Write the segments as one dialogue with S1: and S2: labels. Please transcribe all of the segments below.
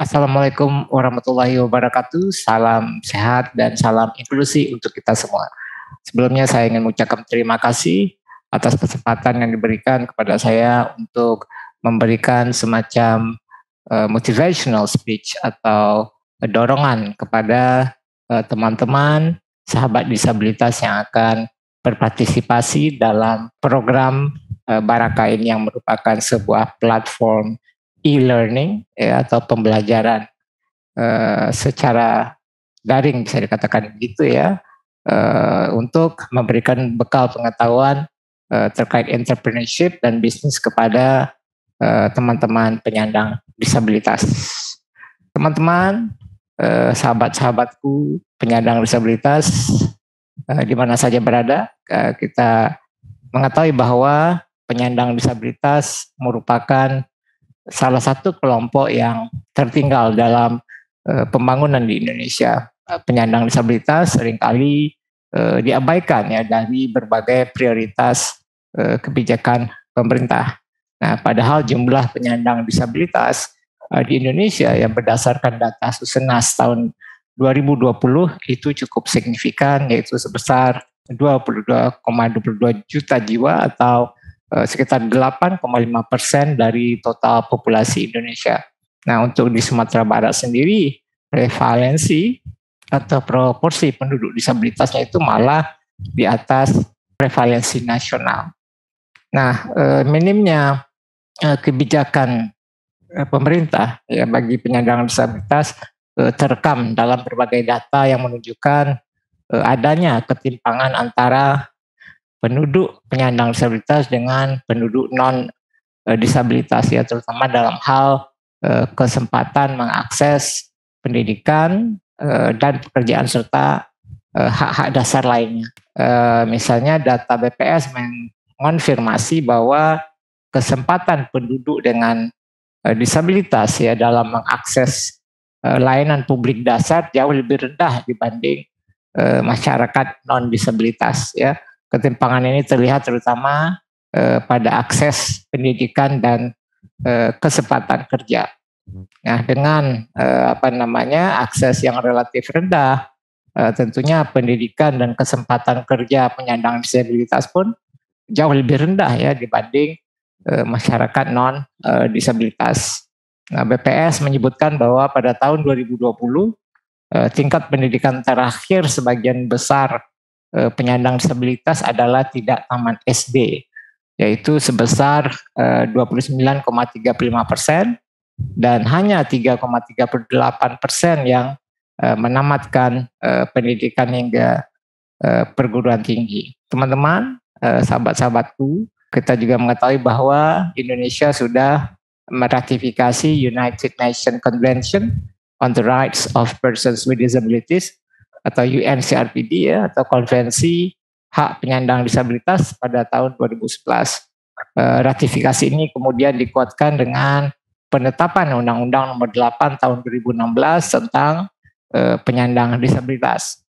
S1: Assalamualaikum warahmatullahi wabarakatuh. Salam sehat dan salam inklusi untuk kita semua. Sebelumnya saya ingin mengucapkan terima kasih atas kesempatan yang diberikan kepada saya untuk memberikan semacam motivational speech atau dorongan kepada teman-teman sahabat disabilitas yang akan berpartisipasi dalam program Baraka ini yang merupakan sebuah platform e-learning ya, atau pembelajaran secara daring bisa dikatakan begitu ya, untuk memberikan bekal pengetahuan terkait entrepreneurship dan bisnis kepada teman-teman penyandang disabilitas. Teman-teman, sahabat-sahabatku penyandang disabilitas di mana saja berada, kita mengetahui bahwa penyandang disabilitas merupakan salah satu kelompok yang tertinggal dalam pembangunan di Indonesia. Penyandang disabilitas seringkali diabaikan ya dari berbagai prioritas kebijakan pemerintah. Nah, padahal jumlah penyandang disabilitas di Indonesia yang berdasarkan data Susenas tahun 2020 itu cukup signifikan, yaitu sebesar 22,22 juta jiwa atau sekitar 8,5% dari total populasi Indonesia. Nah, untuk di Sumatera Barat sendiri, prevalensi atau proporsi penduduk disabilitasnya itu malah di atas prevalensi nasional. Nah, minimnya kebijakan pemerintah ya bagi penyandang disabilitas terekam dalam berbagai data yang menunjukkan adanya ketimpangan antara penduduk penyandang disabilitas dengan penduduk non disabilitas ya, terutama dalam hal kesempatan mengakses pendidikan dan pekerjaan serta hak-hak dasar lainnya. Misalnya data BPS mengonfirmasi bahwa kesempatan penduduk dengan disabilitas ya dalam mengakses layanan publik dasar jauh lebih rendah dibanding masyarakat non disabilitas ya. Ketimpangan ini terlihat terutama pada akses pendidikan dan kesempatan kerja. Nah, dengan akses yang relatif rendah, tentunya pendidikan dan kesempatan kerja penyandang disabilitas pun jauh lebih rendah ya dibanding masyarakat non disabilitas. Nah, BPS menyebutkan bahwa pada tahun 2020 tingkat pendidikan terakhir sebagian besar penyandang disabilitas adalah tidak tamat SD, yaitu sebesar 29,35% dan hanya 3,38% yang menamatkan pendidikan hingga perguruan tinggi. Teman-teman, sahabat-sahabatku, kita juga mengetahui bahwa Indonesia sudah meratifikasi United Nations Convention on the Rights of Persons with Disabilities atau UNCRPD ya, atau Konvensi Hak Penyandang Disabilitas pada tahun 2011. Ratifikasi ini kemudian dikuatkan dengan penetapan Undang-Undang Nomor 8 tahun 2016 tentang penyandang disabilitas.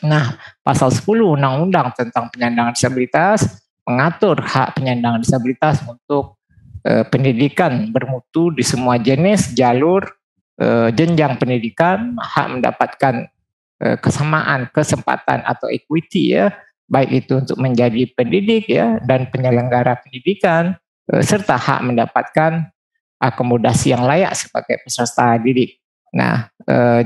S1: Nah, pasal 10 Undang-Undang tentang penyandang disabilitas mengatur hak penyandang disabilitas untuk pendidikan bermutu di semua jenis, jalur, jenjang pendidikan, hak mendapatkan kesamaan kesempatan atau equity ya, baik itu untuk menjadi pendidik ya dan penyelenggara pendidikan, serta hak mendapatkan akomodasi yang layak sebagai peserta didik. Nah,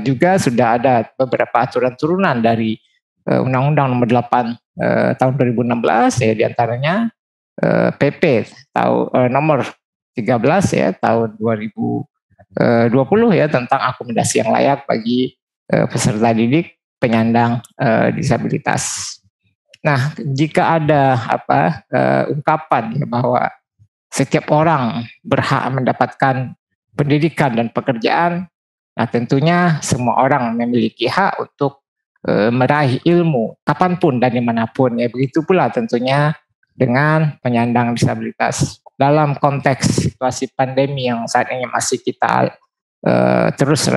S1: juga sudah ada beberapa aturan turunan dari Undang-Undang Nomor 8 tahun 2016 ya, diantaranya PP nomor 13 ya tahun 2020 ya tentang akomodasi yang layak bagi peserta didik penyandang disabilitas. Nah, jika ada ungkapan ya bahwa setiap orang berhak mendapatkan pendidikan dan pekerjaan, nah tentunya semua orang memiliki hak untuk meraih ilmu kapanpun dan dimanapun ya, begitu pula tentunya dengan penyandang disabilitas. Dalam konteks situasi pandemi yang saat ini masih kita terus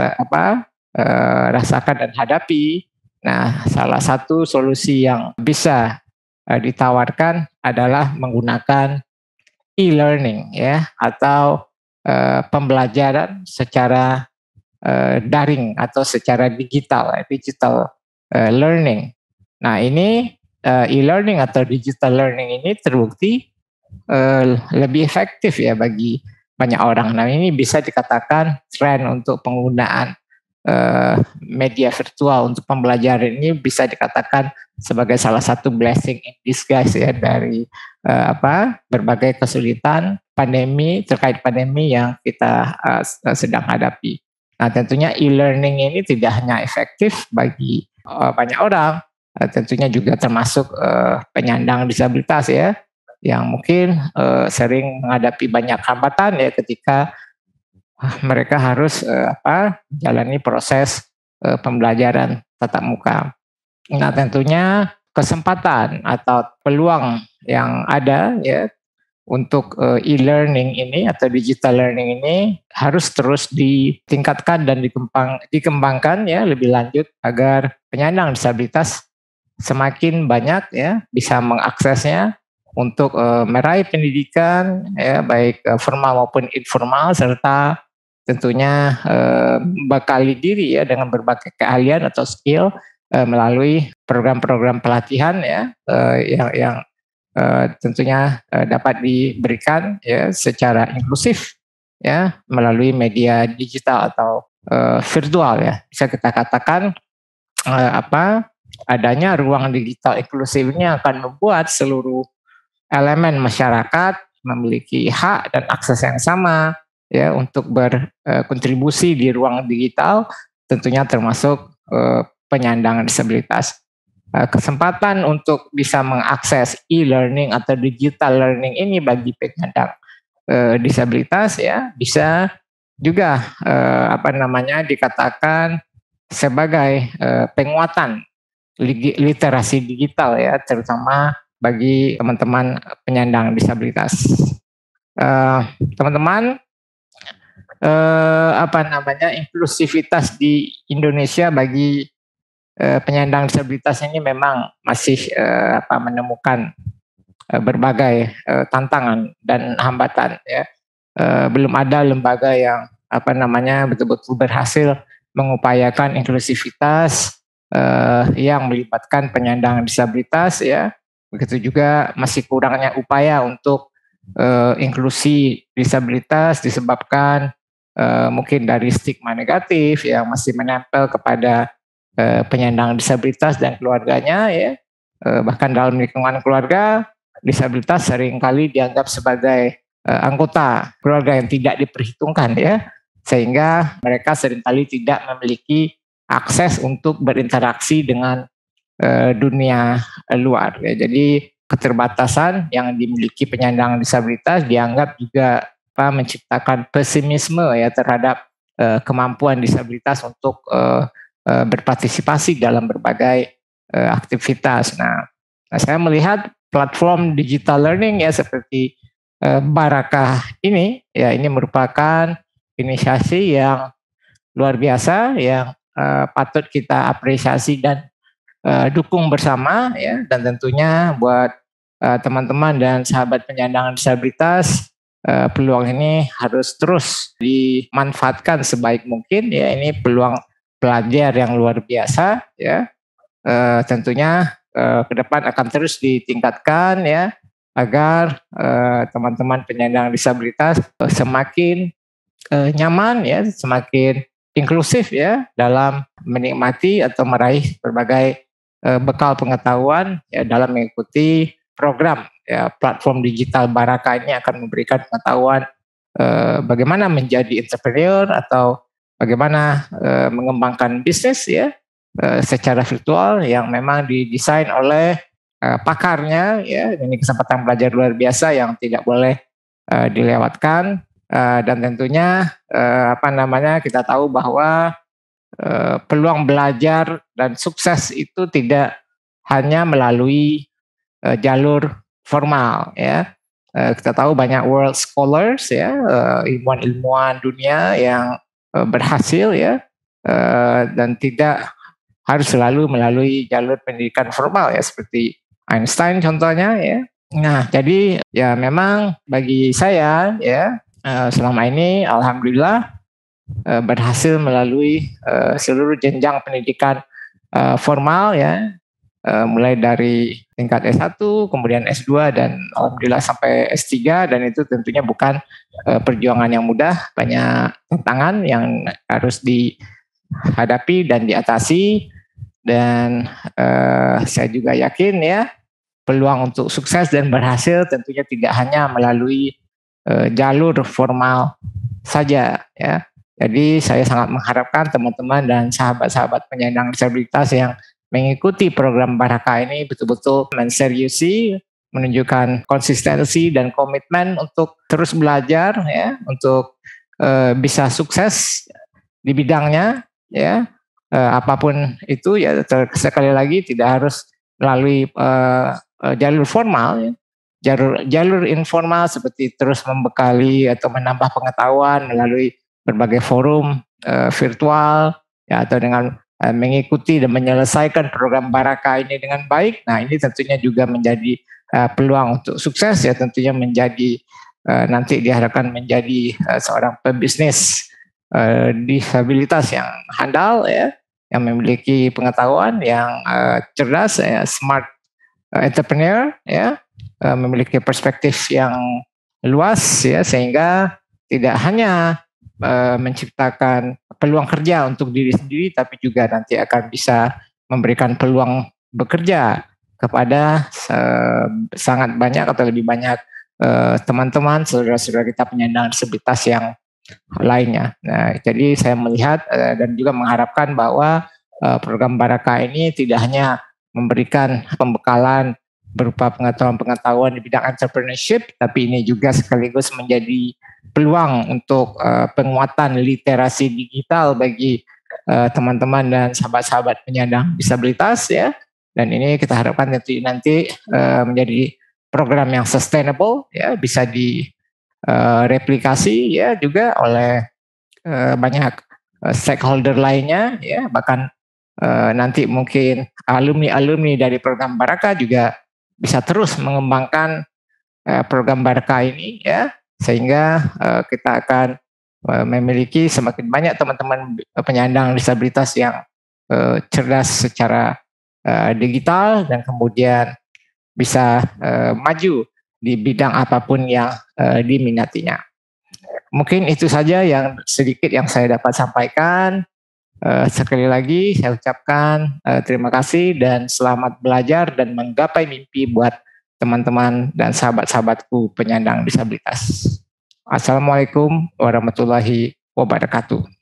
S1: rasakan dan hadapi. Nah, salah satu solusi yang bisa ditawarkan adalah menggunakan e-learning ya, atau pembelajaran secara daring atau secara digital learning. Nah ini e-learning atau digital learning ini terbukti lebih efektif ya bagi banyak orang. Nah ini bisa dikatakan tren untuk penggunaan media virtual untuk pembelajaran ini bisa dikatakan sebagai salah satu blessing in disguise ya dari berbagai kesulitan terkait pandemi yang kita sedang hadapi. Nah tentunya e-learning ini tidak hanya efektif bagi banyak orang, tentunya juga termasuk penyandang disabilitas ya, yang mungkin sering menghadapi banyak hambatan ya ketika mereka harus menjalani proses pembelajaran tatap muka. Nah tentunya kesempatan atau peluang yang ada ya untuk e-learning ini atau digital learning ini harus terus ditingkatkan dan dikembangkan ya lebih lanjut agar penyandang disabilitas semakin banyak ya bisa mengaksesnya untuk meraih pendidikan ya baik formal maupun informal, serta tentunya bekali diri ya dengan berbagai keahlian atau skill melalui program-program pelatihan ya yang tentunya dapat diberikan ya secara inklusif ya melalui media digital atau virtual ya. Bisa kita katakan adanya ruang digital inklusif ini akan membuat seluruh elemen masyarakat memiliki hak dan akses yang sama ya untuk berkontribusi di ruang digital, tentunya termasuk penyandang disabilitas. Kesempatan untuk bisa mengakses e-learning atau digital learning ini bagi penyandang disabilitas ya bisa juga dikatakan sebagai penguatan literasi digital ya, terutama bagi teman-teman penyandang disabilitas. Teman-teman, inklusivitas di Indonesia bagi penyandang disabilitas ini memang masih menemukan berbagai tantangan dan hambatan ya. Belum ada lembaga yang betul-betul berhasil mengupayakan inklusivitas yang melibatkan penyandang disabilitas ya. Begitu juga masih kurangnya upaya untuk inklusi disabilitas disebabkan mungkin dari stigma negatif yang masih menempel kepada penyandang disabilitas dan keluarganya ya. Bahkan dalam lingkungan keluarga, disabilitas seringkali dianggap sebagai anggota keluarga yang tidak diperhitungkan ya, sehingga mereka seringkali tidak memiliki akses untuk berinteraksi dengan dunia luar ya. Jadi keterbatasan yang dimiliki penyandang disabilitas dianggap juga menciptakan pesimisme ya terhadap kemampuan disabilitas untuk berpartisipasi dalam berbagai aktivitas. Nah, saya melihat platform digital learning ya seperti Barakah ini ya, ini merupakan inisiasi yang luar biasa yang patut kita apresiasi dan dukung bersama ya, dan tentunya buat teman-teman dan sahabat penyandang disabilitas peluang ini harus terus dimanfaatkan sebaik mungkin ya. Ini peluang belajar yang luar biasa ya, tentunya ke depan akan terus ditingkatkan ya agar teman-teman penyandang disabilitas semakin nyaman ya, semakin inklusif ya dalam menikmati atau meraih berbagai bekal pengetahuan ya dalam mengikuti program ya. Platform digital Barakah ini akan memberikan pengetahuan bagaimana menjadi entrepreneur atau bagaimana mengembangkan bisnis ya secara virtual yang memang didesain oleh pakarnya ya. Ini kesempatan belajar luar biasa yang tidak boleh dilewatkan, dan tentunya kita tahu bahwa peluang belajar dan sukses itu tidak hanya melalui jalur formal ya. Kita tahu banyak world scholars ya, ilmuwan-ilmuwan dunia yang berhasil ya, dan tidak harus selalu melalui jalur pendidikan formal ya, seperti Einstein contohnya ya. Nah, jadi ya memang bagi saya ya selama ini alhamdulillah berhasil melalui seluruh jenjang pendidikan formal ya, mulai dari tingkat S1, kemudian S2 dan alhamdulillah sampai S3, dan itu tentunya bukan perjuangan yang mudah, banyak tantangan yang harus dihadapi dan diatasi, dan saya juga yakin ya peluang untuk sukses dan berhasil tentunya tidak hanya melalui jalur formal saja ya. Jadi saya sangat mengharapkan teman-teman dan sahabat-sahabat penyandang disabilitas yang mengikuti program Baraka ini betul-betul menseriusi, menunjukkan konsistensi dan komitmen untuk terus belajar ya, untuk bisa sukses di bidangnya ya, apapun itu ya. Sekali lagi tidak harus melalui jalur formal ya. Jalur informal seperti terus membekali atau menambah pengetahuan melalui berbagai forum virtual ya, atau dengan mengikuti dan menyelesaikan program Baraka ini dengan baik. Nah, ini tentunya juga menjadi peluang untuk sukses ya, tentunya menjadi nanti diharapkan menjadi seorang pebisnis disabilitas yang handal ya, yang memiliki pengetahuan yang cerdas ya, smart entrepreneur ya, memiliki perspektif yang luas ya, sehingga tidak hanya menciptakan peluang kerja untuk diri sendiri, tapi juga nanti akan bisa memberikan peluang bekerja kepada sangat banyak atau lebih banyak teman-teman, saudara-saudara kita penyandang disabilitas yang lainnya. Nah, jadi saya melihat dan juga mengharapkan bahwa program Baraka ini tidak hanya memberikan pembekalan berupa pengetahuan-pengetahuan di bidang entrepreneurship, tapi ini juga sekaligus menjadi peluang untuk penguatan literasi digital bagi teman-teman dan sahabat-sahabat penyandang disabilitas ya. Dan ini kita harapkan nanti menjadi program yang sustainable ya, bisa direplikasi ya juga oleh banyak stakeholder lainnya ya, bahkan nanti mungkin alumni dari program Baraka juga bisa terus mengembangkan program Baraka ini ya, sehingga kita akan memiliki semakin banyak teman-teman penyandang disabilitas yang cerdas secara digital dan kemudian bisa maju di bidang apapun yang diminatinya. Mungkin itu saja yang sedikit yang saya dapat sampaikan. Sekali lagi saya ucapkan terima kasih dan selamat belajar dan menggapai mimpi buat teman-teman dan sahabat-sahabatku penyandang disabilitas. Assalamualaikum warahmatullahi wabarakatuh.